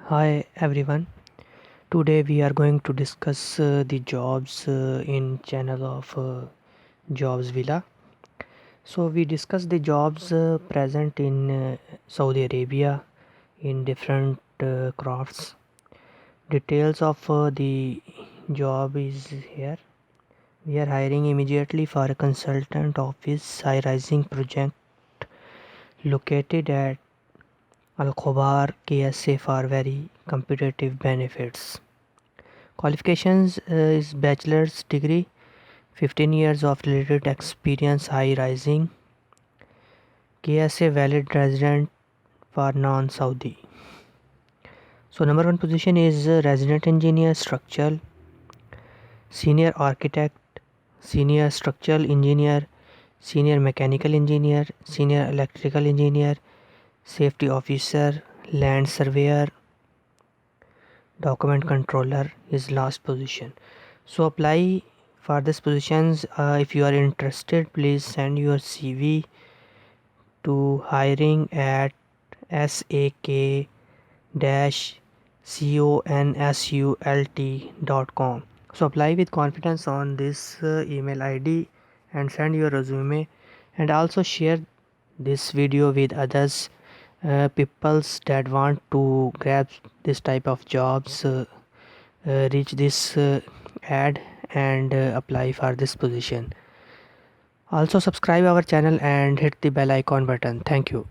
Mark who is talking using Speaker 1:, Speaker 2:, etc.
Speaker 1: Hi everyone. Today we are going to discuss the jobs in channel of Jobs Villa. So we discuss the jobs present in Saudi Arabia in different crafts. Details of the job is here. We are hiring immediately for a consultant office high-rising project located at Al Khobar KSA for very competitive benefits. Qualifications is bachelor's degree, 15 years of related experience high rising, KSA valid resident for non-Saudi. So number one position is resident engineer structural, senior architect, senior structural engineer, senior mechanical engineer, senior electrical engineer, safety officer, land surveyor, document controller is last position. So apply for these positions. If you are interested, please send your CV to hiring at sak-consult.com. So apply with confidence on this email ID and send your resume, and also share this video with others, peoples that want to grab this type of jobs. Reach this ad and apply for this position. Also subscribe our channel and hit the bell icon button. Thank you.